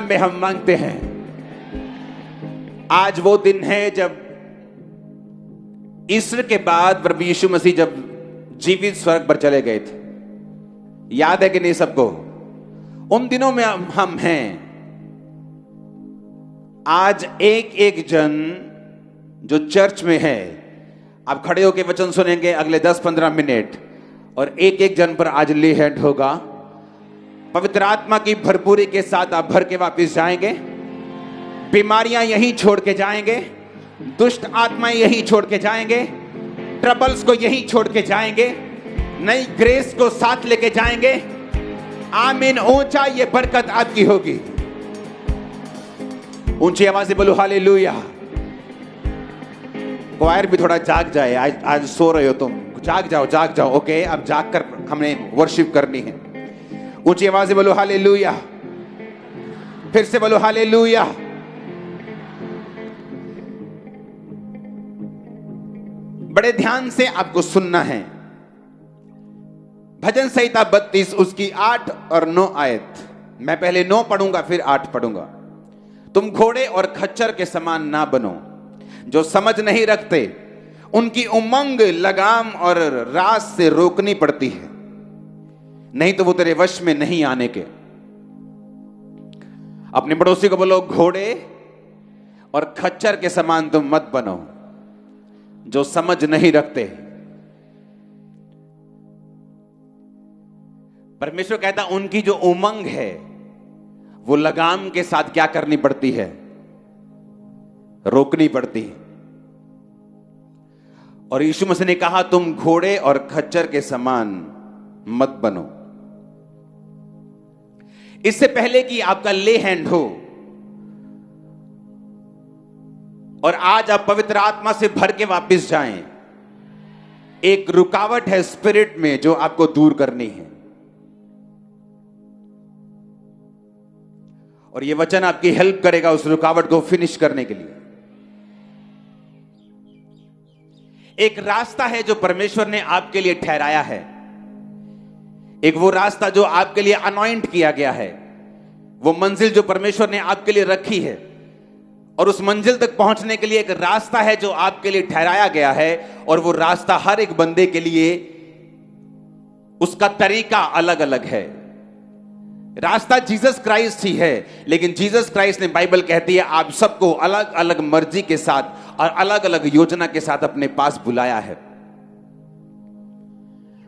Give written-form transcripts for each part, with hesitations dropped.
नाम में हम मांगते हैं। आज वो दिन है जब ईस्टर के बाद प्रभु यीशु मसीह जब जीवित स्वर्ग पर चले गए थे। याद है कि नहीं सबको? उन दिनों में हम हैं। आज एक एक जन जो चर्च में है, आप खड़े होकर वचन सुनेंगे अगले 10-15 मिनट, और एक एक जन पर आज ले हैंड होगा। पवित्र आत्मा की भरपूरी के साथ आप भर के वापस जाएंगे। बीमारियां यहीं छोड़ के जाएंगे, दुष्ट आत्माएं यहीं छोड़ के जाएंगे, ट्रबल्स को यहीं छोड़ के जाएंगे, नई ग्रेस को साथ लेके जाएंगे। आमीन। ऊंचा ये बरकत आपकी होगी। ऊंची आवाज से बोलो हालेलुया। क्वायर भी थोड़ा जाग जाए। आज सो रहे हो तुम, जाग जाओ। ओके, अब जाग कर हमें वर्शिप करनी है। ऊंची आवाज से बोलो हालेलुया। फिर से बोलो हालेलुया। बड़े ध्यान से आपको सुनना है। भजन संहिता 32 उसकी 8 और 9 आयत। मैं पहले 9 पढ़ूंगा फिर 8 पढ़ूंगा। तुम घोड़े और खच्चर के समान ना बनो, जो समझ नहीं रखते। उनकी उमंग लगाम और रास से रोकनी पड़ती है, नहीं तो वो तेरे वश में नहीं आने के। अपने पड़ोसी को बोलो, घोड़े और खच्चर के समान तुम मत बनो, जो समझ नहीं रखते। परमेश्वर कहता उनकी जो उमंग है वो लगाम के साथ क्या करनी पड़ती है? रोकनी पड़ती है। और यीशु मसीह ने कहा तुम घोड़े और खच्चर के समान मत बनो। इससे पहले कि आपका ले हैंड हो और आज आप पवित्र आत्मा से भर के वापस जाएं, एक रुकावट है स्पिरिट में जो आपको दूर करनी है। और यह वचन आपकी हेल्प करेगा उस रुकावट को फिनिश करने के लिए। एक रास्ता है जो परमेश्वर ने आपके लिए ठहराया है। एक वो रास्ता जो आपके लिए अनॉइंट किया गया है, वो मंजिल जो परमेश्वर ने आपके लिए रखी है। और उस मंजिल तक पहुंचने के लिए एक रास्ता है जो आपके लिए ठहराया गया है। और वो रास्ता हर एक बंदे के लिए उसका तरीका अलग अलग है। रास्ता जीसस क्राइस्ट ही है, लेकिन जीसस क्राइस्ट ने, बाइबल कहती है, आप सबको अलग अलग मर्जी के साथ और अलग अलग योजना के साथ अपने पास बुलाया है।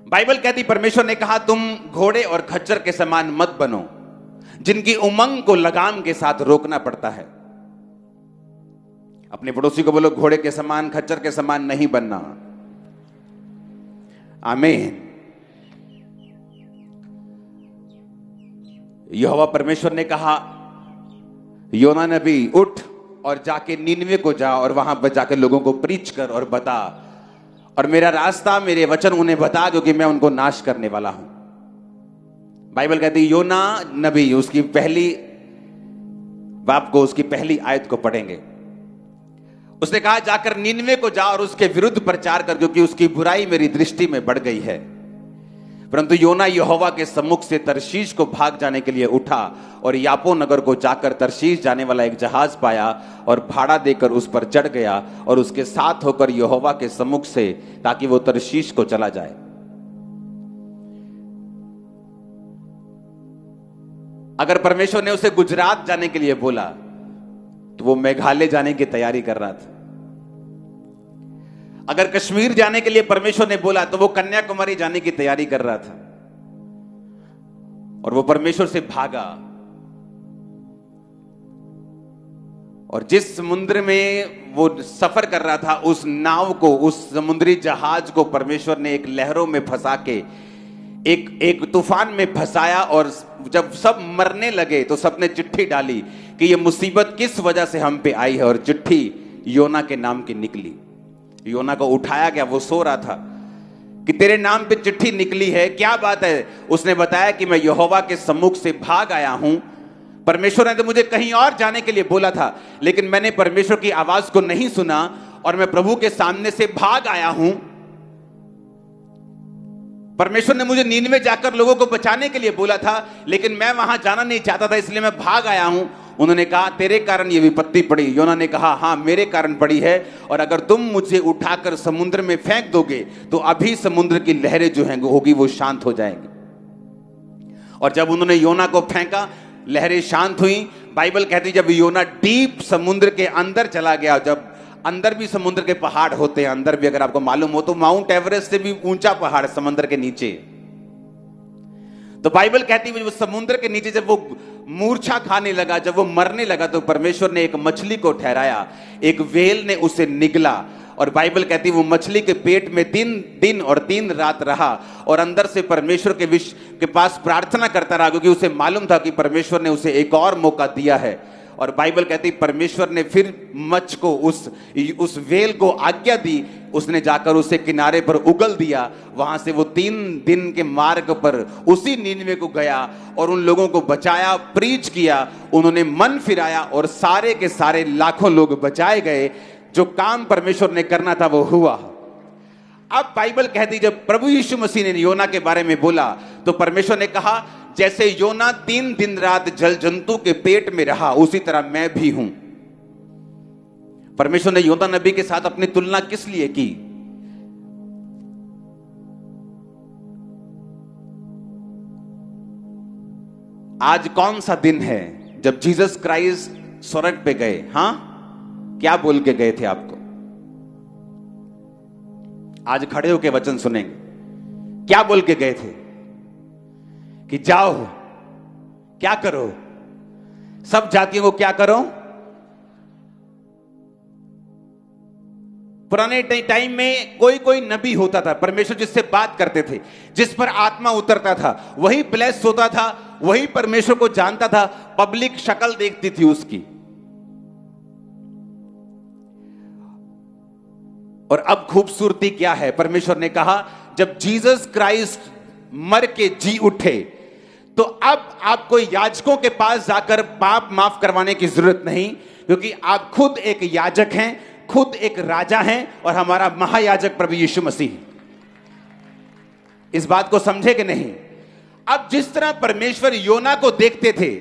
बाइबल कहती, परमेश्वर ने कहा तुम घोड़े और खच्चर के समान मत बनो, जिनकी उमंग को लगाम के साथ रोकना पड़ता है। अपने पड़ोसी को बोलो, घोड़े के समान खच्चर के समान नहीं बनना। आमीन। यहोवा परमेश्वर ने कहा, योना नबी उठ और जाके नीनवे को जा और वहां पर जाकर लोगों को प्रीच कर और बता, और मेरा रास्ता, मेरे वचन उन्हें बता, क्योंकि मैं उनको नाश करने वाला हूं। बाइबल कहती है योना नबी, उसकी पहली बाप को, उसकी पहली आयत को पढ़ेंगे। उसने कहा जाकर नीनवे को जा और उसके विरुद्ध प्रचार कर, क्योंकि उसकी बुराई मेरी दृष्टि में बढ़ गई है। परंतु योना यहोवा के सम्मुख से तरशीश को भाग जाने के लिए उठा और यापो नगर को जाकर तरशीश जाने वाला एक जहाज पाया और भाड़ा देकर उस पर चढ़ गया और उसके साथ होकर यहोवा के सम्मुख से, ताकि वो तरशीश को चला जाए। अगर परमेश्वर ने उसे गुजरात जाने के लिए बोला तो वो मेघालय जाने की तैयारी कर रहा था। अगर कश्मीर जाने के लिए परमेश्वर ने बोला तो वो कन्याकुमारी जाने की तैयारी कर रहा था। और वो परमेश्वर से भागा, और जिस समुद्र में वो सफर कर रहा था, उस नाव को, उस समुद्री जहाज को परमेश्वर ने एक लहरों में फंसा के एक तूफान में फंसाया। और जब सब मरने लगे तो सबने चिट्ठी डाली कि ये मुसीबत किस वजह से हम पे आई है, और चिट्ठी योना के नाम की निकली। योना को उठाया गया, वो सो रहा था, कि तेरे नाम पे चिट्ठी निकली है, क्या बात है? उसने बताया कि मैं यहोवा के सम्मुख से भाग आया हूं। परमेश्वर ने तो मुझे कहीं और जाने के लिए बोला था, लेकिन मैंने परमेश्वर की आवाज को नहीं सुना और मैं प्रभु के सामने से भाग आया हूं। परमेश्वर ने मुझे नीनवे जाकर लोगों को बचाने के लिए बोला था, लेकिन मैं वहां जाना नहीं चाहता था, इसलिए मैं भाग आया हूं। उन्होंने कहा तेरे कारण ये विपत्ति पड़ी। योना ने कहा हाँ मेरे कारण पड़ी है, और अगर तुम मुझे उठाकर समुद्र में फेंक दोगे तो अभी समुद्र की लहरें जो हैं होगी वो शांत हो जाएंगी। और जब उन्होंने योना को फेंका, लहरें शांत हुई। बाइबल कहती जब योना डीप समुद्र के अंदर चला गया, जब अंदर भी समुद्र के पहाड़ होते हैं, अंदर भी अगर आपको मालूम हो तो माउंट एवरेस्ट से भी ऊंचा पहाड़ समुद्र के नीचे। तो बाइबल कहती है वो समुद्र के नीचे जब वो मूर्छा खाने लगा, जब वो मरने लगा, तो परमेश्वर ने एक मछली को ठहराया, एक व्हेल ने उसे निगला। और बाइबल कहती है वो मछली के पेट में 3 दिन और 3 रात रहा और अंदर से परमेश्वर के पास प्रार्थना करता रहा, क्योंकि उसे मालूम था कि परमेश्वर ने उसे एक और मौका दिया है। और बाइबल कहती परमेश्वर ने फिर मछ को उस व्हेल को आज्ञा दी, उसने जाकर उसे किनारे पर उगल दिया। वहां से वो 3 दिन के मार्ग पर उसी नीनवे को गया और उन लोगों को बचाया, प्रीच किया, उन्होंने मन फिराया और सारे के सारे लाखों लोग बचाए गए। जो काम परमेश्वर ने करना था वो हुआ। अब बाइबल कहती जब प्रभु यीशु मसीह ने योना के बारे में बोला तो परमेश्वर ने कहा जैसे योना 3 दिन रात जल जंतु के पेट में रहा उसी तरह मैं भी हूं। परमेश्वर ने योना नबी के साथ अपनी तुलना किस लिए की? आज कौन सा दिन है जब जीसस क्राइस्ट स्वर्ग पे गए? हां, क्या बोल के गए थे आपको? आज खड़े होकर वचन सुनेंगे। क्या बोल के गए थे कि जाओ क्या करो, सब जातियों को क्या करो? पुराने टाइम में कोई नबी होता था, परमेश्वर जिससे बात करते थे, जिस पर आत्मा उतरता था, वही ब्लेस्ड होता था, वही परमेश्वर को जानता था, पब्लिक शक्ल देखती थी उसकी। और अब खूबसूरती क्या है? परमेश्वर ने कहा जब जीसस क्राइस्ट मर के जी उठे तो अब आपको याजकों के पास जाकर पाप माफ करवाने की जरूरत नहीं, क्योंकि आप खुद एक याजक हैं, खुद एक राजा हैं और हमारा महायाजक प्रभु यीशु मसीह। इस बात को समझे कि नहीं? अब जिस तरह परमेश्वर योना को देखते थे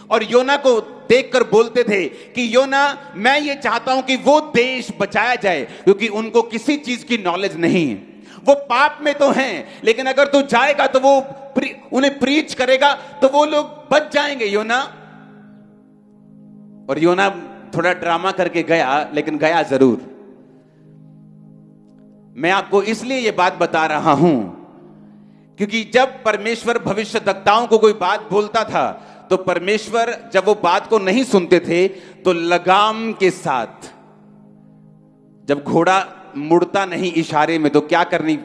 और योना को देखकर बोलते थे कि योना मैं ये चाहता हूं कि वो देश बचाया जाए, क्योंकि उनको किसी चीज की नॉलेज नहीं है, वो पाप में तो हैं, लेकिन अगर तू जाएगा तो वो उन्हें प्रीच करेगा तो वो लोग बच जाएंगे योना। और योना थोड़ा ड्रामा करके गया, लेकिन गया जरूर। मैं आपको इसलिए ये बात बता रहा हूं क्योंकि जब परमेश्वर भविष्यद्वक्ताओं को कोई बात बोलता था तो परमेश्वर जब वो बात को नहीं सुनते थे तो लगाम के साथ, जब घोड़ा मुड़ता नहीं इशारे में तो क्या करनी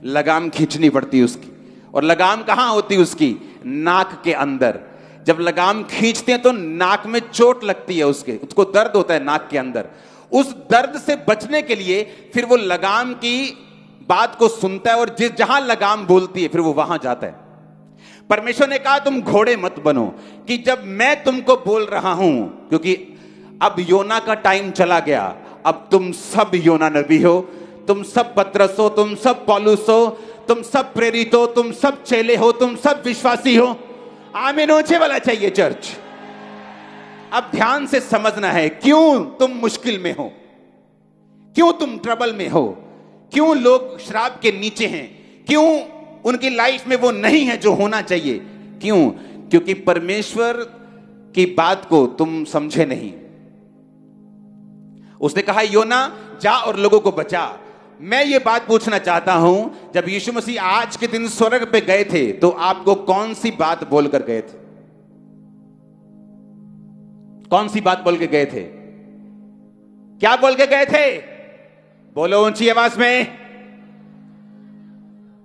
लगाम खींचनी पड़ती उसकी। और लगाम कहां होती उसकी? नाक के अंदर। जब लगाम खींचते हैं तो नाक में चोट लगती है, उसको दर्द होता है नाक के अंदर। उस दर्द से बचने के लिए फिर वो लगाम की बात को सुनता है और जहां लगाम बोलती है फिर वो वहां जाता है। परमेश्वर ने कहा तुम घोड़े मत बनो, कि जब मैं तुमको बोल रहा हूं, क्योंकि अब योना का टाइम चला गया, अब तुम सब योना नबी हो, तुम सब पतरस हो, तुम सब पौलुस हो, तुम सब प्रेरित हो, तुम सब चेले हो, तुम सब विश्वासी हो। आमीन ऊंचे वाला चाहिए चर्च। अब ध्यान से समझना है क्यों तुम मुश्किल में हो, क्यों तुम ट्रबल में हो, क्यों लोग श्राप के नीचे हैं, क्यों उनकी लाइफ में वो नहीं है जो होना चाहिए। क्यों? क्योंकि परमेश्वर की बात को तुम समझे नहीं। उसने कहा योना जा और लोगों को बचा। मैं ये बात पूछना चाहता हूं, जब यीशु मसीह आज के दिन स्वर्ग पे गए थे तो आपको कौन सी बात बोलकर गए थे? कौन सी बात बोल के गए थे? क्या बोल के गए थे? बोलो ऊंची आवाज में।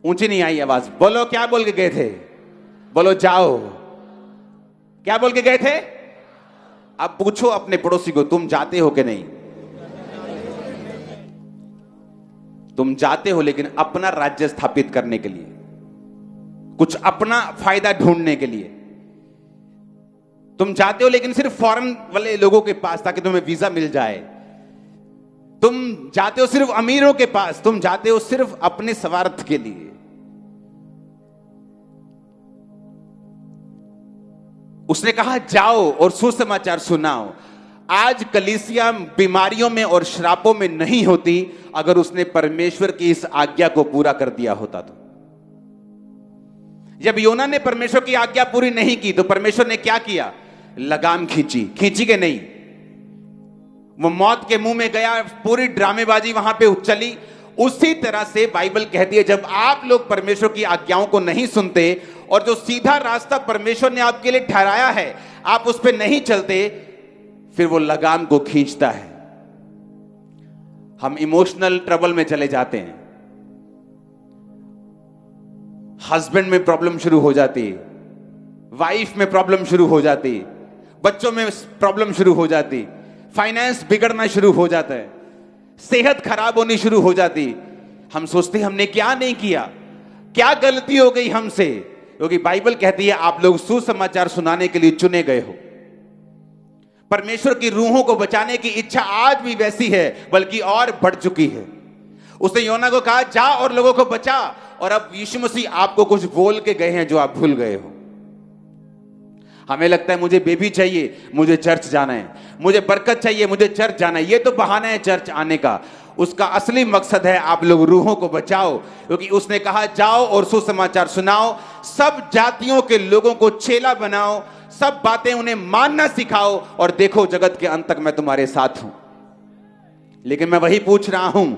ऊंची नहीं आई आवाज, बोलो क्या बोल के गए थे? बोलो जाओ। क्या बोल के गए थे? अब पूछो अपने पड़ोसी को तुम जाते हो कि नहीं? तुम जाते हो लेकिन अपना राज्य स्थापित करने के लिए, कुछ अपना फायदा ढूंढने के लिए। तुम जाते हो लेकिन सिर्फ फॉरेन वाले लोगों के पास ताकि तुम्हें वीजा मिल जाए। तुम जाते हो सिर्फ अमीरों के पास, तुम जाते हो सिर्फ अपने स्वार्थ के लिए। उसने कहा जाओ और सुसमाचार सुनाओ। आज कलीसिया बीमारियों में और श्रापों में नहीं होती अगर उसने परमेश्वर की इस आज्ञा को पूरा कर दिया होता तो। जब योना ने परमेश्वर की आज्ञा पूरी नहीं की तो परमेश्वर ने क्या किया? लगाम खींची। खींची के नहीं, वो मौत के मुंह में गया, पूरी ड्रामेबाजी वहां पे चली। उसी तरह से बाइबल कहती है जब आप लोग परमेश्वर की आज्ञाओं को नहीं सुनते और जो सीधा रास्ता परमेश्वर ने आपके लिए ठहराया है आप उस पर नहीं चलते, फिर वो लगाम को खींचता है। हम इमोशनल ट्रबल में चले जाते हैं, हस्बैंड में प्रॉब्लम शुरू हो जाती, वाइफ में प्रॉब्लम शुरू हो जाती, बच्चों में प्रॉब्लम शुरू हो जाती, फाइनेंस बिगड़ना शुरू हो जाता है, सेहत खराब होनी शुरू हो जाती। हम सोचते हैं हमने क्या नहीं किया, क्या गलती हो गई हमसे, क्योंकि बाइबल कहती है आप लोग सुसमाचार सुनाने के लिए चुने गए हो। परमेश्वर की रूहों को बचाने की इच्छा आज भी वैसी है, बल्कि और बढ़ चुकी है। उसने योना को कहा जा और लोगों को बचा, और अब यीशु मसीह आपको कुछ बोल के गए हैं जो आप भूल गए हो। हमें लगता है मुझे बेबी चाहिए, मुझे चर्च जाना है, मुझे बरकत चाहिए, मुझे चर्च जाना है। ये तो बहाना है चर्च आने का। उसका असली मकसद है आप लोग रूहों को बचाओ, क्योंकि उसने कहा जाओ और सुसमाचार सुनाओ, सब जातियों के लोगों को चेला बनाओ, सब बातें उन्हें मानना सिखाओ, और देखो जगत के अंत तक मैं तुम्हारे साथ हूं। लेकिन मैं वही पूछ रहा हूं,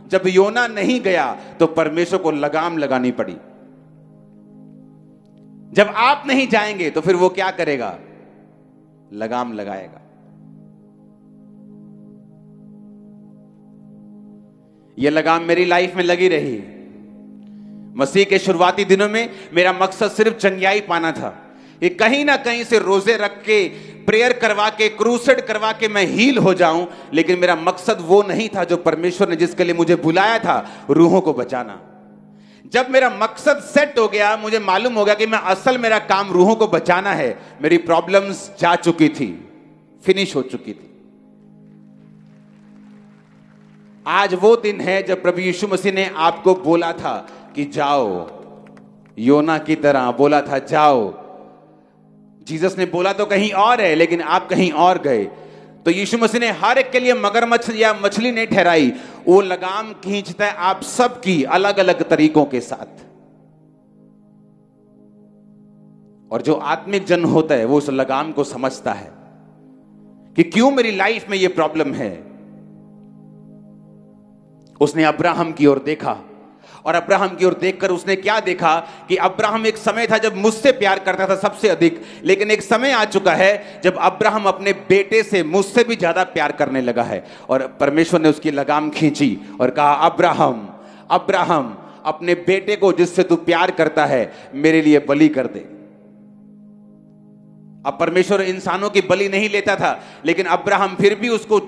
जब योना नहीं गया तो परमेश्वर को लगाम लगानी पड़ी। जब आप नहीं जाएंगे तो फिर वो क्या करेगा? लगाम लगाएगा। यह लगाम मेरी लाइफ में लगी रही। मसीह के शुरुआती दिनों में मेरा मकसद सिर्फ चंगियाई पाना था, ये कहीं ना कहीं से रोजे रख के, प्रेयर करवा के, क्रूसेड करवा के मैं हील हो जाऊं। लेकिन मेरा मकसद वो नहीं था जो परमेश्वर ने जिसके लिए मुझे बुलाया था, रूहों को बचाना। जब मेरा मकसद सेट हो गया, मुझे मालूम हो गया कि मैं असल मेरा काम रूहों को बचाना है, मेरी प्रॉब्लम्स जा चुकी थी, फिनिश हो चुकी थी। आज वो दिन है जब प्रभु यीशु मसीह ने आपको बोला था कि जाओ, योना की तरह बोला था जाओ। जीसस ने बोला तो कहीं और है, लेकिन आप कहीं और गए। तो यीशु मसीह ने हर एक के लिए मगरमच्छ या मछली नहीं ठहराई, वो लगाम खींचता है आप सबकी अलग अलग तरीकों के साथ। और जो आत्मिक जन होता है वो उस लगाम को समझता है कि क्यों मेरी लाइफ में ये प्रॉब्लम है। उसने अब्राहम की ओर देखा, और अब्राहम की ओर देखकर उसने क्या देखा कि अब्राहम एक समय था जब मुझसे प्यार करता था सबसे अधिक, लेकिन एक समय आ चुका है जब अब्राहम अपने बेटे से मुझसे भी ज्यादा प्यार करने लगा है। और परमेश्वर ने उसकी लगाम खींची और कहा अब्राहम, अब्राहम, अपने बेटे को जिससे तू प्यार करता है मेरे लिए बलि कर दे। अब परमेश्वर इंसानों की बलि नहीं लेता था, लेकिन अब्राहम फिर भी उसको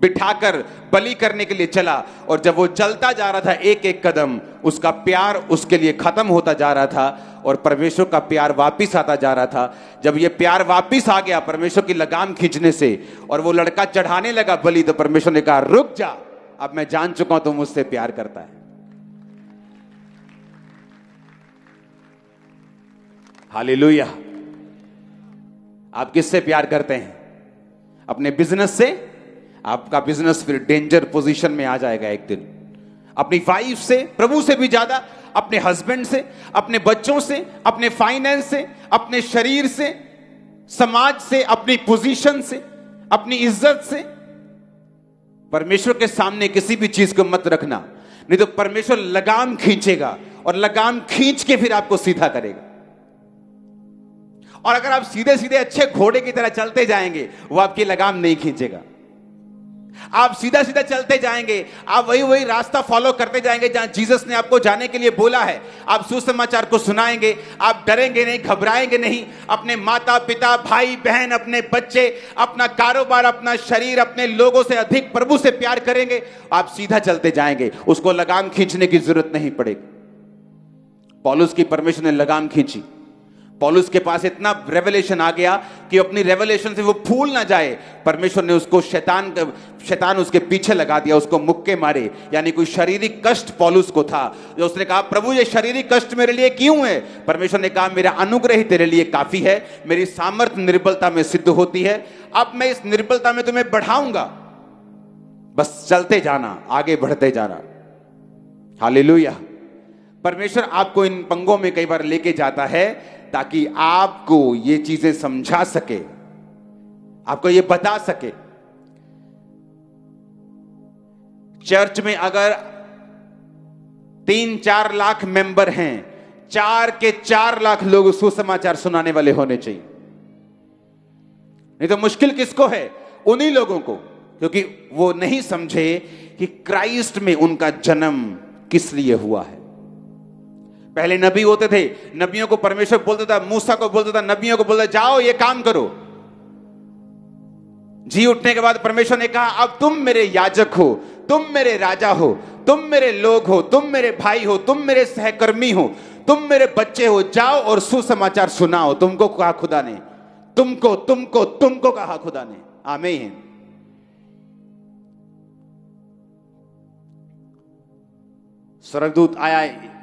बिठाकर बलि करने के लिए चला। और जब वो चलता जा रहा था एक एक कदम, उसका प्यार उसके लिए खत्म होता जा रहा था और परमेश्वर का प्यार वापिस आता जा रहा था। जब ये प्यार वापिस आ गया परमेश्वर की लगाम खींचने से, और वो लड़का चढ़ाने लगा बलि, तो परमेश्वर ने कहा रुक जा, अब मैं जान चुका हूं तुम मुझसे प्यार करता है। हालेलुया। आप किससे प्यार करते हैं? अपने बिजनेस से? आपका बिजनेस फिर डेंजर पोजीशन में आ जाएगा एक दिन। अपनी वाइफ से, प्रभु से भी ज्यादा, अपने हस्बैंड से, अपने बच्चों से, अपने फाइनेंस से, अपने शरीर से, समाज से, अपनी पोजीशन से, अपनी इज्जत से। परमेश्वर के सामने किसी भी चीज को मत रखना, नहीं तो परमेश्वर लगाम खींचेगा और लगाम खींच के फिर आपको सीधा करेगा। और अगर आप सीधे सीधे अच्छे घोड़े की तरह चलते जाएंगे, वो आपकी लगाम नहीं खींचेगा। आप सीधा सीधा चलते जाएंगे, आप वही वही रास्ता फॉलो करते जाएंगे जहां जीसस ने आपको जाने के लिए बोला है। आप सुसमाचार को सुनाएंगे, आप डरेंगे नहीं, घबराएंगे नहीं। अपने माता पिता, भाई बहन, अपने बच्चे, अपना कारोबार, अपना शरीर, अपने लोगों से अधिक प्रभु से प्यार करेंगे। आप सीधा चलते जाएंगे, उसको लगाम खींचने की जरूरत नहीं पड़ेगी। पौलुस की परमेश्वर ने लगाम खींची। पौलुस के पास इतना रेवलेशन आ गया कि अपनी रेवलेशन से वो भूल ना जाए। परमेश्वर ने उसको शैतान उसके पीछे लगा दिया, उसको मुक्के मारे। यानी कोई शारीरिक कष्ट पौलुस को था, जो उसने कहा प्रभु ये शारीरिक कष्ट मेरे लिए क्यों है? परमेश्वर ने कहा मेरा अनुग्रह ही तेरे लिए काफी है, मेरी सामर्थ्य निर्बलता में सिद्ध होती है। अब मैं इस निर्बलता में तुम्हें बढ़ाऊंगा, बस चलते जाना, आगे बढ़ते जाना। हालेलुया। परमेश्वर आपको इन पंगों में कई बार लेके जाता है ताकि आपको ये चीजें समझा सके, आपको ये बता सके। चर्च में अगर 3-4 लाख मेंबर हैं, 4 के 4 लाख लोग सुसमाचार सुनाने वाले होने चाहिए। नहीं तो मुश्किल किसको है? उन्हीं लोगों को, क्योंकि वो नहीं समझे कि क्राइस्ट में उनका जन्म किस लिए हुआ है। पहले नबी होते थे, नबियों को परमेश्वर बोलता था, मूसा को बोलता था, नबियों को बोलता जाओ ये काम करो। जी उठने के बाद परमेश्वर ने कहा अब तुम मेरे याजक हो, तुम मेरे राजा हो, तुम मेरे लोग हो, तुम मेरे भाई हो, तुम मेरे सहकर्मी हो, तुम मेरे बच्चे हो, जाओ और सुसमाचार सुनाओ। तुमको कहा खुदा ने, तुमको तुमको तुमको कहा खुदा ने। आमीन। स्वर्गदूत आया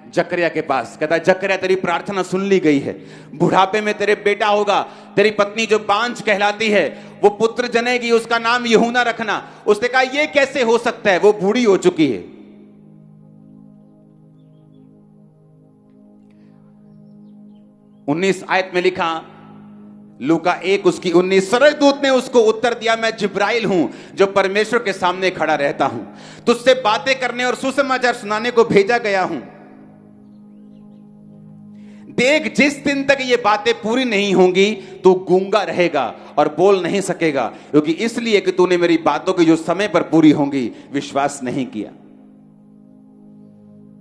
जकरिया के पास, कहता जकरिया तेरी प्रार्थना सुन ली गई है, बुढ़ापे में तेरे बेटा होगा, तेरी पत्नी जो बांझ कहलाती है वो पुत्र जनेगी, उसका नाम यूहन्ना रखना। उसने कहा ये कैसे हो सकता है, वो बूढ़ी हो चुकी है। उन्नीस आयत में लिखा, लूका 1 उसकी 19, स्वर्गदूत ने उसको उत्तर दिया मैं जिब्राइल हूं जो परमेश्वर के सामने खड़ा रहता हूं, तुझसे बातें करने और सुसमाचार सुनाने को भेजा गया हूं। देख जिस दिन तक ये बातें पूरी नहीं होंगी तो गूंगा रहेगा और बोल नहीं सकेगा, क्योंकि इसलिए कि तूने मेरी बातों की जो समय पर पूरी होंगी विश्वास नहीं किया।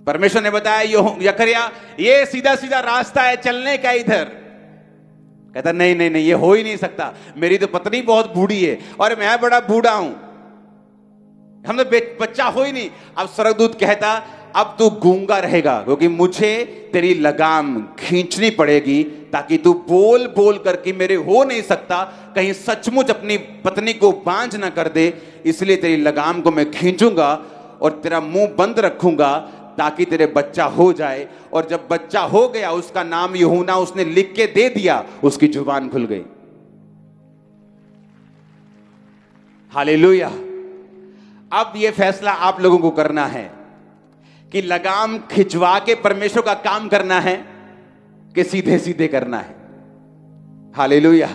परमेश्वर ने बताया जकरिया ये सीधा सीधा रास्ता है चलने का इधर। कहता नहीं नहीं नहीं, ये हो ही नहीं सकता, मेरी तो पत्नी बहुत बूढ़ी है और मैं बड़ा बूढ़ा हूं, हम तो बच्चा हो ही नहीं। अब स्वर्गदूत कहता अब तू गूंगा रहेगा, क्योंकि मुझे तेरी लगाम खींचनी पड़ेगी ताकि तू बोल बोल करके मेरे हो नहीं सकता, कहीं सचमुच अपनी पत्नी को बांझ ना कर दे, इसलिए तेरी लगाम को मैं खींचूंगा और तेरा मुंह बंद रखूंगा ताकि तेरे बच्चा हो जाए। और जब बच्चा हो गया उसका नाम यूहन्ना उसने लिख के दे दिया, उसकी जुबान खुल गई। हालेलुया। अब यह फैसला आप लोगों को करना है कि लगाम खिंचवा के परमेश्वर का काम करना है कि सीधे सीधे करना है। हालेलुया।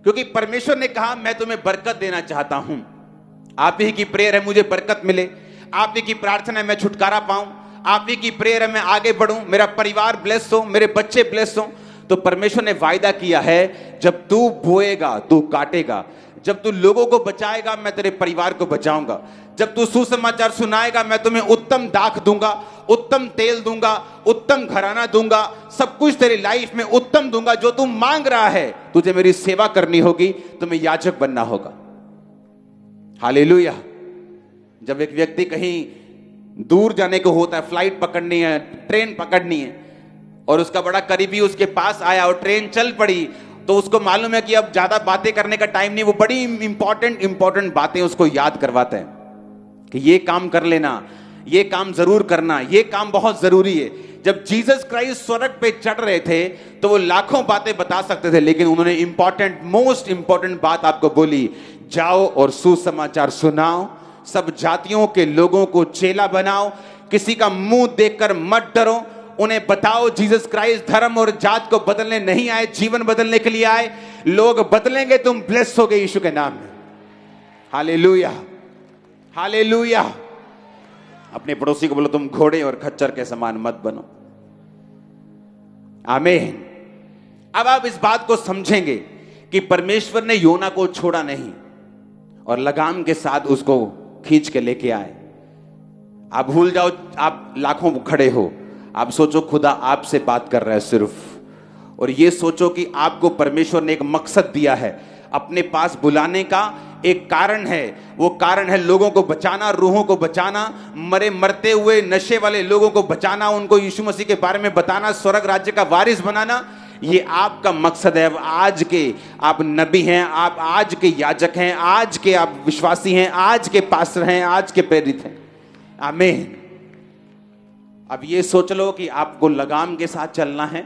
क्योंकि परमेश्वर ने कहा मैं तुम्हें बरकत देना चाहता हूं, आप ही की प्रेयर है मुझे बरकत मिले, आप ही की प्रार्थना है मैं छुटकारा पाऊं, आप ही की प्रेयर है मैं आगे बढ़ूं, मेरा परिवार ब्लेस हो, मेरे बच्चे ब्लेस हो। तो परमेश्वर ने वायदा किया है जब तू बोएगा तू काटेगा, जब तू लोगों को बचाएगा मैं तेरे परिवार को बचाऊंगा, जब तू सुसमाचार सुनाएगा मैं तुम्हें उत्तम दाख दूंगा, उत्तम तेल दूंगा, उत्तम घराना दूंगा, सब कुछ तेरी लाइफ में उत्तम दूंगा। जो तू मांग रहा है, तुझे मेरी सेवा करनी होगी, तुम्हें याजक बनना होगा। हालेलुया। जब एक व्यक्ति कहीं दूर जाने को होता है, फ्लाइट पकड़नी है, ट्रेन पकड़नी है, और उसका बड़ा करीबी उसके पास आया और ट्रेन चल पड़ी, तो उसको मालूम है कि अब ज्यादा बातें करने का टाइम नहीं, वो बड़ी इंपॉर्टेंट बातें उसको याद करवाते हैं कि ये काम कर लेना, ये काम जरूर करना, ये काम बहुत जरूरी है। जब जीसस क्राइस्ट स्वर्ग पे चढ़ रहे थे तो वो लाखों बातें बता सकते थे, लेकिन उन्होंने मोस्ट इंपॉर्टेंट बात आपको बोली, जाओ और सुसमाचार सुनाओ, सब जातियों के लोगों को चेला बनाओ, किसी का मुंह देखकर मत डरो, उन्हें बताओ जीसस क्राइस्ट धर्म और जात को बदलने नहीं आए, जीवन बदलने के लिए आए। लोग बदलेंगे, तुम ब्लेस हो गए यीशु के नाम में। Hallelujah, hallelujah. अपने पड़ोसी को बोलो तुम घोड़े और खच्चर के समान मत बनो। आमीन। अब आप इस बात को समझेंगे कि परमेश्वर ने योना को छोड़ा नहीं और लगाम के साथ उसको खींच के लेके आए। आप भूल जाओ आप लाखों खड़े हो, आप सोचो खुदा आपसे बात कर रहा है सिर्फ, और ये सोचो कि आपको परमेश्वर ने एक मकसद दिया है, अपने पास बुलाने का एक कारण है। वो कारण है लोगों को बचाना, रूहों को बचाना, मरते हुए नशे वाले लोगों को बचाना, उनको यीशु मसीह के बारे में बताना, स्वर्ग राज्य का वारिस बनाना। ये आपका मकसद है। आज के आप नबी हैं, आप आज के याजक हैं, आज के आप विश्वासी हैं, आज के पास्टर हैं, आज के प्रेरित हैं। आमीन। अब ये सोच लो कि आपको लगाम के साथ चलना है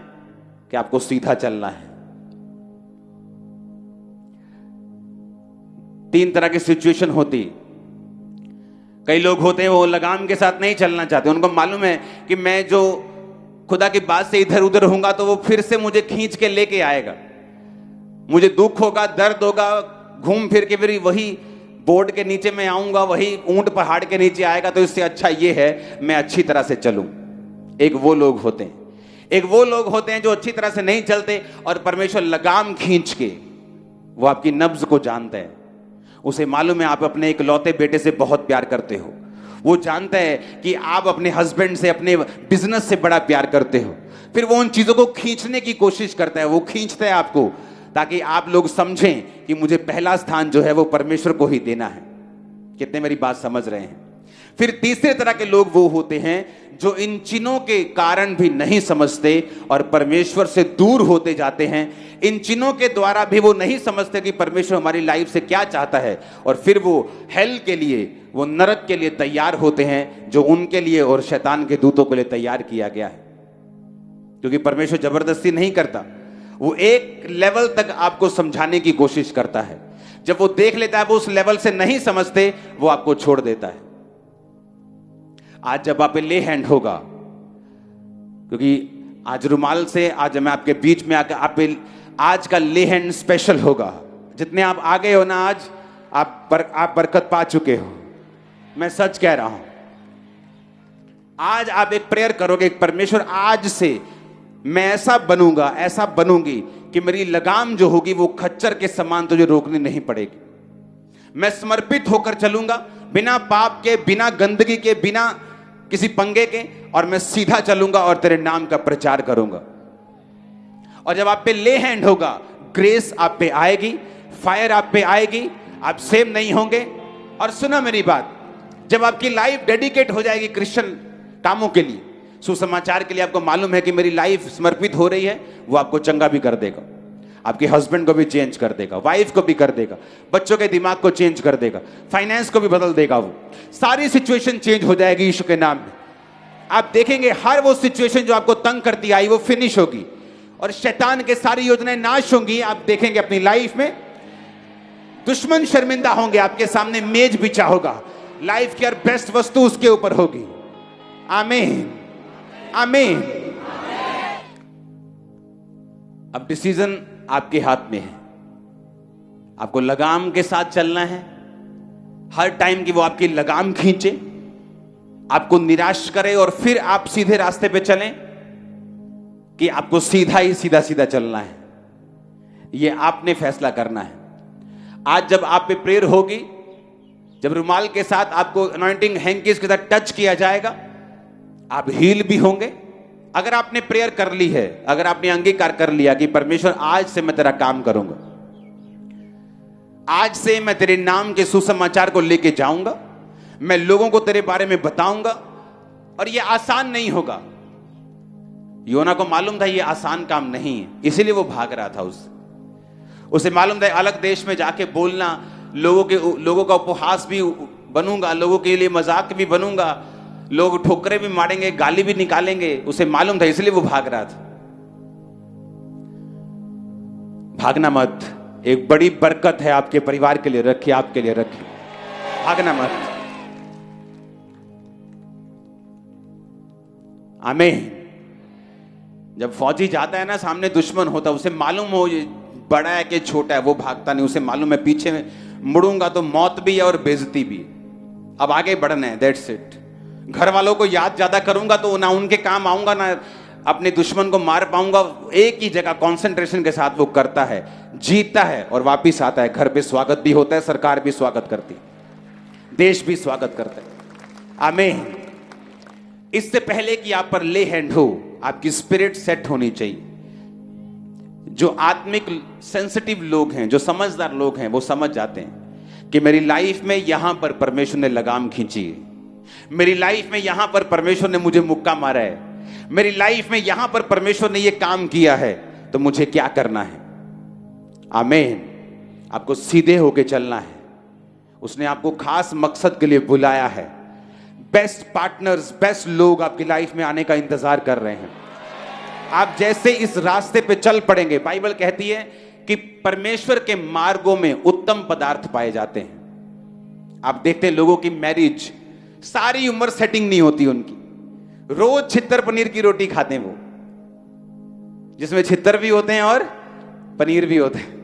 कि आपको सीधा चलना है। 3 तरह की सिचुएशन होती। कई लोग होते हैं वो लगाम के साथ नहीं चलना चाहते, उनको मालूम है कि मैं जो खुदा की बात से इधर उधर होऊंगा तो वो फिर से मुझे खींच के लेके आएगा, मुझे दुख होगा, दर्द होगा, घूम फिर के फिर वही बोर्ड के नीचे मैं आऊंगा, वही ऊंट पहाड़ के नीचे आएगा। तो इससे अच्छा ये है मैं अच्छी तरह से चलूं। एक वो लोग होते हैं, एक वो लोग होते हैं जो अच्छी तरह से नहीं चलते और परमेश्वर लगाम खींच के, वो आपकी नब्ज को जानता है, उसे मालूम है आप अपने इकलौते बेटे से बहुत प्यार करते हो, वो जानता है कि आप अपने हस्बैंड से, अपने बिजनेस से बड़ा प्यार करते हो। फिर वो उन चीजों को खींचने की कोशिश करता है, वो खींचता है आपको ताकि आप लोग समझें कि मुझे पहला स्थान जो है वो परमेश्वर को ही देना है। कितने मेरी बात समझ रहे हैं? फिर तीसरे तरह के लोग वो होते हैं जो इन चिन्हों के कारण भी नहीं समझते और परमेश्वर से दूर होते जाते हैं। इन चिन्हों के द्वारा भी वो नहीं समझते कि परमेश्वर हमारी लाइफ से क्या चाहता है, और फिर वो हेल के लिए, वो नरक के लिए तैयार होते हैं जो उनके लिए और शैतान के दूतों के लिए तैयार किया गया है। क्योंकि परमेश्वर जबरदस्ती नहीं करता, वो एक लेवल तक आपको समझाने की कोशिश करता है। जब वो देख लेता है वो उस लेवल से नहीं समझते, वो आपको छोड़ देता है। आज जब आप पे ले हैंड होगा, क्योंकि आज रुमाल से आज मैं आपके बीच में आकर आप पे आज का ले हैंड स्पेशल होगा। जितने आप आ गए हो ना, आज आप बरकत पा चुके हो, मैं सच कह रहा हूं। आज आप एक प्रेयर करोगे, परमेश्वर आज से मैं ऐसा बनूंगा, ऐसा बनूंगी कि मेरी लगाम जो होगी वो खच्चर के समान तुझे रोकनी नहीं पड़ेगी। मैं समर्पित होकर चलूंगा, बिना पाप के, बिना गंदगी के, बिना किसी पंगे के, और मैं सीधा चलूंगा और तेरे नाम का प्रचार करूंगा। और जब आप पे ले हैंड होगा, ग्रेस आप पे आएगी, फायर आप पे आएगी, आप सेम नहीं होंगे। और सुना मेरी बात, जब आपकी लाइफ डेडिकेट हो जाएगी क्रिश्चियन कामों के लिए, सुसमाचार के लिए, आपको मालूम है कि मेरी लाइफ समर्पित हो रही है, वो आपको चंगा भी कर देगा, आपके हस्बैंड को भी चेंज कर देगा, वाइफ को भी कर देगा, बच्चों के दिमाग को चेंज कर देगा, फाइनेंस को भी बदल देगा। वो सारी सिचुएशन चेंज हो जाएगी यीशु के नाम में। आप देखेंगे हर वो सिचुएशन जो आपको तंग करती आई वो फिनिश होगी और शैतान के सारी योजनाएं नाश होंगी। आप देखेंगे अपनी लाइफ में दुश्मन शर्मिंदा होंगे, आपके सामने मेज बिछा होगा, लाइफ की हर बेस्ट वस्तु उसके ऊपर होगी। आमीन, आमीन। अब डिसीजन आपके हाथ में है, आपको लगाम के साथ चलना है। हर टाइम की वो आपकी लगाम खींचे, आपको निराश करे और फिर आप सीधे रास्ते पे चलें, कि आपको सीधा ही सीधा सीधा चलना है। ये आपने फैसला करना है। आज जब आप पे प्रेयर होगी, जब रुमाल के साथ आपको अनॉइंटिंग हैंकीज के साथ टच किया जाएगा, आप हील भी होंगे। अगर आपने प्रेयर कर ली है, अगर आपने अंगीकार कर लिया कि परमेश्वर आज से मैं तेरा काम करूंगा, आज से मैं तेरे नाम के सुसमाचार को लेके जाऊंगा, मैं लोगों को तेरे बारे में बताऊंगा। और यह आसान नहीं होगा। योना को मालूम था ये आसान काम नहीं है, इसीलिए वो भाग रहा था। उसे मालूम था अलग देश में जाके बोलना, लोगों का उपहास भी बनूंगा, लोगों के लिए मजाक भी बनूंगा, लोग ठोकरे भी मारेंगे, गाली भी निकालेंगे। उसे मालूम था, इसलिए वो भाग रहा था। भागना मत, एक बड़ी बरकत है आपके परिवार के लिए रखिए, आपके लिए रखिए, भागना मत। आमीन। जब फौजी जाता है ना, सामने दुश्मन होता है, उसे मालूम हो ये बड़ा है कि छोटा है, वो भागता नहीं। उसे मालूम है पीछे में मुड़ूंगा तो मौत भी है और बेइज्जती भी। अब आगे बढ़ना है, दैट्स इट। घर वालों को याद ज्यादा करूंगा तो ना उनके काम आऊंगा, ना अपने दुश्मन को मार पाऊंगा। एक ही जगह कंसंट्रेशन के साथ वो करता है, जीतता है और वापिस आता है। घर पे स्वागत भी होता है, सरकार भी स्वागत करती, देश भी स्वागत करता है। आमीन। इससे पहले कि आप पर ले हैंड हो, आपकी स्पिरिट सेट होनी चाहिए। जो आत्मिक सेंसिटिव लोग हैं, जो समझदार लोग हैं, वो समझ जाते हैं कि मेरी लाइफ में यहां पर परमेश्वर ने लगाम खींची है, मेरी लाइफ में यहां पर परमेश्वर ने मुझे मुक्का मारा है, मेरी लाइफ में यहां पर परमेश्वर ने यह काम किया है, तो मुझे क्या करना है। आमीन। आपको सीधे होके चलना है। उसने आपको खास मकसद के लिए बुलाया है। बेस्ट पार्टनर्स, बेस्ट लोग आपकी लाइफ में आने का इंतजार कर रहे हैं। आप जैसे इस रास्ते पे चल पड़ेंगे, बाइबल कहती है कि परमेश्वर के मार्गों में उत्तम पदार्थ पाए जाते हैं। आप देखते हैं लोगों की मैरिज, सारी उम्र सेटिंग नहीं होती उनकी, रोज छित्तर पनीर की रोटी खाते हैं वो, जिसमें छित्तर भी होते हैं और पनीर भी होते हैं।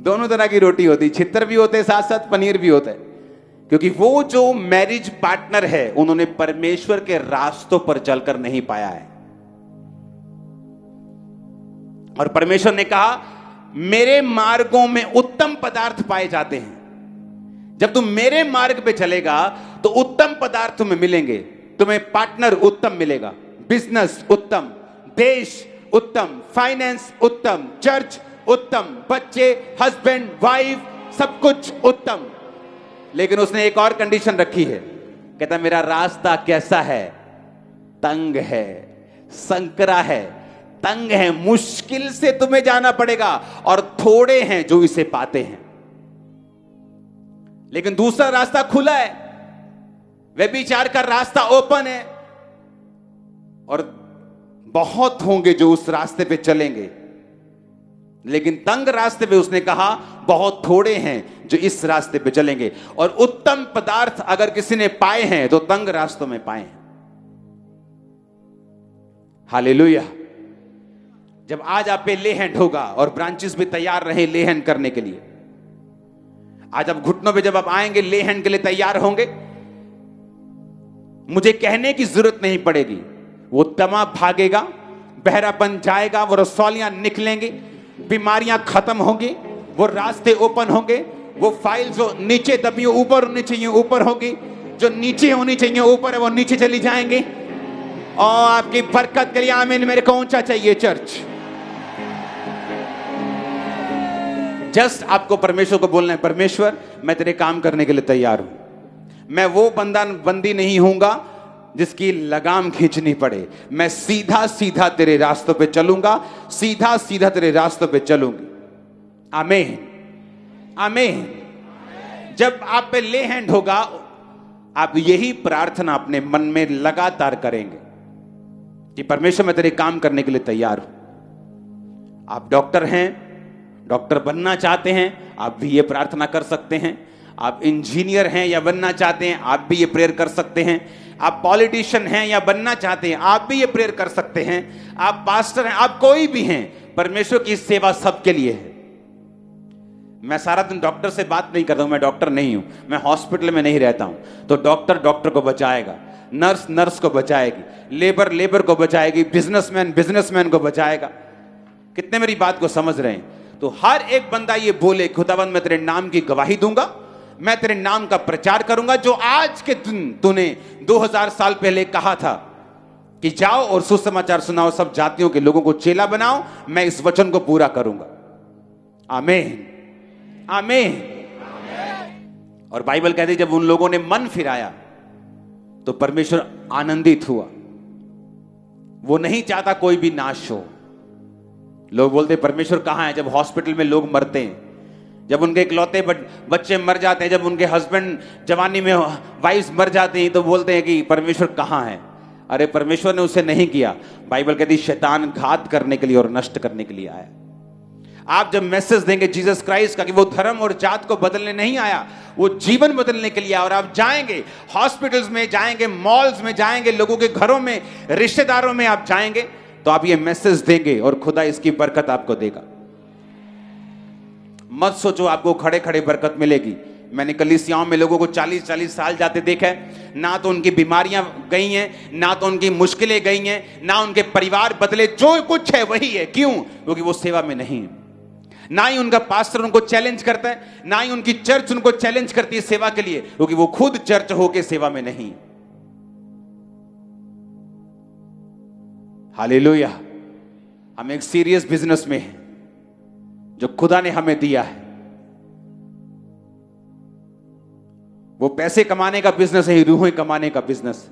दोनों तरह की रोटी होती, छित्तर भी होते हैं, साथ साथ पनीर भी होता है, क्योंकि वो जो मैरिज पार्टनर है उन्होंने परमेश्वर के रास्तों पर चलकर नहीं पाया है। और परमेश्वर ने कहा मेरे मार्गों में उत्तम पदार्थ पाए जाते हैं। जब तुम मेरे मार्ग पे चलेगा तो उत्तम पदार्थ तुम्हें मिलेंगे। तुम्हें पार्टनर उत्तम मिलेगा, बिजनेस उत्तम, देश उत्तम, फाइनेंस उत्तम, चर्च उत्तम, बच्चे, हस्बैंड, वाइफ, सब कुछ उत्तम। लेकिन उसने एक और कंडीशन रखी है, कहता मेरा रास्ता कैसा है? तंग है, संकरा है, तंग है, मुश्किल से तुम्हें जाना पड़ेगा, और थोड़े हैं जो इसे पाते हैं। लेकिन दूसरा रास्ता खुला है, व्यभिचार का रास्ता ओपन है, और बहुत होंगे जो उस रास्ते पे चलेंगे। लेकिन तंग रास्ते पे उसने कहा बहुत थोड़े हैं जो इस रास्ते पे चलेंगे। और उत्तम पदार्थ अगर किसी ने पाए हैं तो तंग रास्तों में पाए हैं। हालेलुया। जब आज आप पे ले हैंड होगा और ब्रांचेस भी तैयार रहे ले हैंड करने के लिए, आज आप घुटनों पे जब आप आएंगे ले हैंड के लिए तैयार होंगे, मुझे कहने की जरूरत नहीं पड़ेगी, वो तमा भागेगा, बहरापन जाएगा, वो रसौलियां निकलेंगी, बीमारियां खत्म होंगी, वो रास्ते ओपन होंगे, वो फाइल जो नीचे दबी ऊपर होनी चाहिए ऊपर होगी, जो नीचे होनी चाहिए ऊपर है वो नीचे चली जाएंगे। और आपकी बरकत के लिए आमीन। मेरे को ऊंचा चाहिए चर्च। जस्ट आपको परमेश्वर को बोलना है, परमेश्वर मैं तेरे काम करने के लिए तैयार हूं। मैं वो बंदी नहीं हूंगा जिसकी लगाम खींचनी पड़े। मैं सीधा सीधा तेरे रास्तों पे चलूंगा, सीधा सीधा तेरे रास्तों पे चलूंगी। आमीन, आमीन। जब आप पे ले हैंड होगा, आप यही प्रार्थना अपने मन में लगातार करेंगे कि परमेश्वर मैं तेरे काम करने के लिए तैयार हूं। आप डॉक्टर हैं, डॉक्टर बनना चाहते हैं, आप भी ये प्रार्थना कर सकते हैं। आप इंजीनियर हैं या बनना चाहते हैं, आप भी ये प्रेयर कर सकते हैं। आप पॉलिटिशियन हैं या बनना चाहते हैं, आप भी ये प्रेयर कर सकते हैं। आप पास्टर हैं, आप कोई भी हैं, परमेश्वर की सेवा सबके लिए है। मैं सारा दिन डॉक्टर से बात नहीं करता हूं, मैं डॉक्टर नहीं हूं, मैं हॉस्पिटल में नहीं रहता हूं। तो डॉक्टर डॉक्टर को बचाएगा, नर्स नर्स को बचाएगी, लेबर लेबर को बचाएगी, बिजनेसमैन बिजनेसमैन को बचाएगा। कितने मेरी बात को समझ रहे हैं? तो हर एक बंदा ये बोले, खुदावंद मैं तेरे नाम की गवाही दूंगा, मैं तेरे नाम का प्रचार करूंगा। जो आज के दिन तूने 2000 साल पहले कहा था कि जाओ और सुसमाचार सुनाओ, सब जातियों के लोगों को चेला बनाओ, मैं इस वचन को पूरा करूंगा। आमीन, आमीन। और बाइबल कहती है जब उन लोगों ने मन फिराया तो परमेश्वर आनंदित हुआ। वो नहीं चाहता कोई भी नाश हो। लोग बोलते परमेश्वर कहां है? जब हॉस्पिटल में लोग मरते हैं, जब उनके इकलौते बच्चे मर जाते हैं, जब उनके हस्बैंड जवानी में वाइफ्स मर जाती हैं, तो बोलते हैं कि परमेश्वर कहां है? अरे परमेश्वर ने उसे नहीं किया। बाइबल कहती है शैतान घात करने के लिए और नष्ट करने के लिए आया। आप जब मैसेज देंगे जीसस क्राइस्ट का कि वो धर्म और जात को बदलने नहीं आया, वो जीवन बदलने के लिए आया, और आप जाएंगे हॉस्पिटल्स में, जाएंगे मॉल्स में, जाएंगे लोगों के घरों में, रिश्तेदारों में आप जाएंगे, तो आप ये मैसेज देंगे और खुदा इसकी बरकत आपको देगा। मत सोचो आपको खड़े खड़े बरकत मिलेगी। मैंने कलीसियाओं में लोगों को 40-40 साल जाते देखा है, ना तो उनकी बीमारियां गई हैं, ना तो उनकी मुश्किलें गई हैं, ना उनके परिवार बदले, जो कुछ है वही है। क्यों? क्योंकि वो सेवा में नहीं है। ना ही उनका पास्टर उनको चैलेंज करता है, ना ही उनकी चर्च उनको चैलेंज करती है सेवा के लिए, क्योंकि वो खुद चर्च होके सेवा में नहीं। हालेलुया। हम एक सीरियस बिजनेस में हैं जो खुदा ने हमें दिया है। वो पैसे कमाने का बिजनेस है, रूहें कमाने का बिजनेस।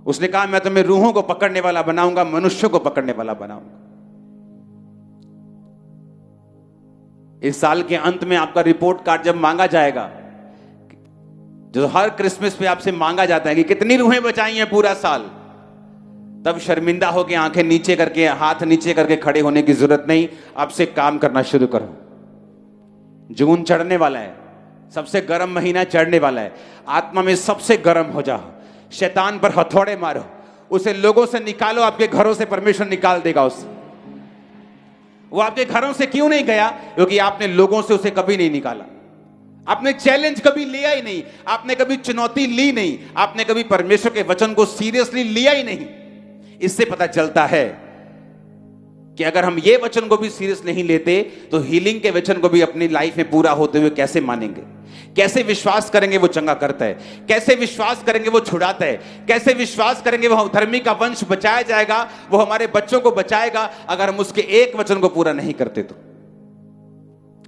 उसने कहा मैं तुम्हें रूहों को पकड़ने वाला बनाऊंगा, मनुष्यों को पकड़ने वाला बनाऊंगा। इस साल के अंत में आपका रिपोर्ट कार्ड जब मांगा जाएगा, जो हर क्रिसमस पे आपसे मांगा जाता है कि कितनी रूहें बचाई हैं पूरा साल, तब शर्मिंदा होकर आंखें नीचे करके, हाथ नीचे करके खड़े होने की जरूरत नहीं। आपसे काम करना शुरू करो। जून चढ़ने वाला है, सबसे गर्म महीना चढ़ने वाला है। आत्मा में सबसे गर्म हो जाओ, शैतान पर हथौड़े मारो, उसे लोगों से निकालो। आपके घरों से परमेश्वर निकाल देगा उसे। वो आपके घरों से क्यों नहीं गया? क्योंकि आपने लोगों से उसे कभी नहीं निकाला। आपने चैलेंज कभी लिया ही नहीं, आपने कभी चुनौती ली नहीं, आपने कभी परमेश्वर के वचन को सीरियसली लिया ही नहीं। इससे पता चलता है कि अगर हम ये वचन को भी सीरियस नहीं लेते तो हीलिंग के वचन को भी अपनी लाइफ में पूरा होते हुए कैसे मानेंगे? कैसे विश्वास करेंगे वो चंगा करता है? कैसे विश्वास करेंगे वो छुड़ाता है? कैसे विश्वास करेंगे वो धर्मी का वंश बचाया जाएगा, वो हमारे बच्चों को बचाएगा, अगर हम उसके एक वचन को पूरा नहीं करते तो?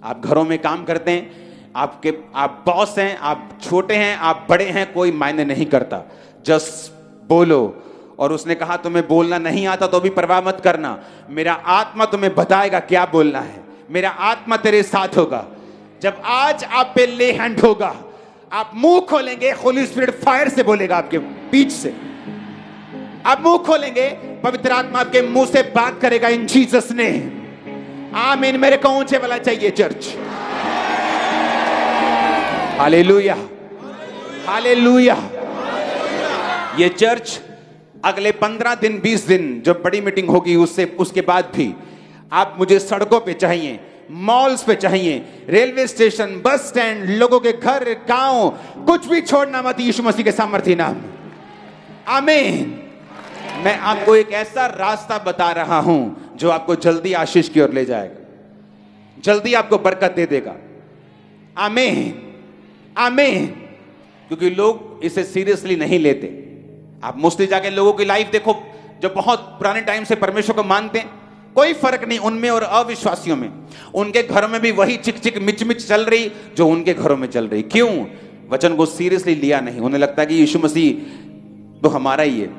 आप घरों में काम करते हैं, आप बॉस हैं, आप छोटे हैं, आप बड़े हैं, कोई मायने नहीं करता। जस्ट बोलो। और उसने कहा तुम्हें बोलना नहीं आता तो भी परवाह मत करना, मेरा आत्मा तुम्हें बताएगा क्या बोलना है। मेरा आत्मा तेरे साथ होगा। जब आज आप पे ले हैंड होगा, आप मुंह खोलेंगे, होली स्पिरिट फायर से बोलेगा आपके बीच से। आप मुंह खोलेंगे, पवित्र आत्मा आपके मुंह से बात करेगा इन जीसस ने। आमीन। मेरे को ऊंचे वाला चाहिए चर्च। Hallelujah, hallelujah. ये चर्च अगले 15 दिन 20 दिन जब बड़ी मीटिंग होगी उसके बाद भी आप मुझे सड़कों पे चाहिए, मॉल्स पे चाहिए, रेलवे स्टेशन, बस स्टैंड, लोगों के घर, गांव, कुछ भी छोड़ना मत यीशु मसीह के सामर्थ्य नाम। आमीन। मैं आपको एक ऐसा रास्ता बता रहा हूं जो आपको जल्दी आशीष की ओर ले जाएगा, जल्दी आपको बरकत दे देगा। आमीन, आमीन। क्योंकि लोग इसे सीरियसली नहीं लेते। आप मोस्टली जाके लोगों की लाइफ देखो जो बहुत पुराने टाइम से परमेश्वर को मानते हैं, कोई फर्क नहीं उनमें और अविश्वासियों में। उनके घरों में भी वही चिक चिक मिच मिच चल रही जो उनके घरों में चल रही। क्यों? वचन को सीरियसली लिया नहीं। उन्हें लगता है कि यीशु मसीह तो हमारा ही है,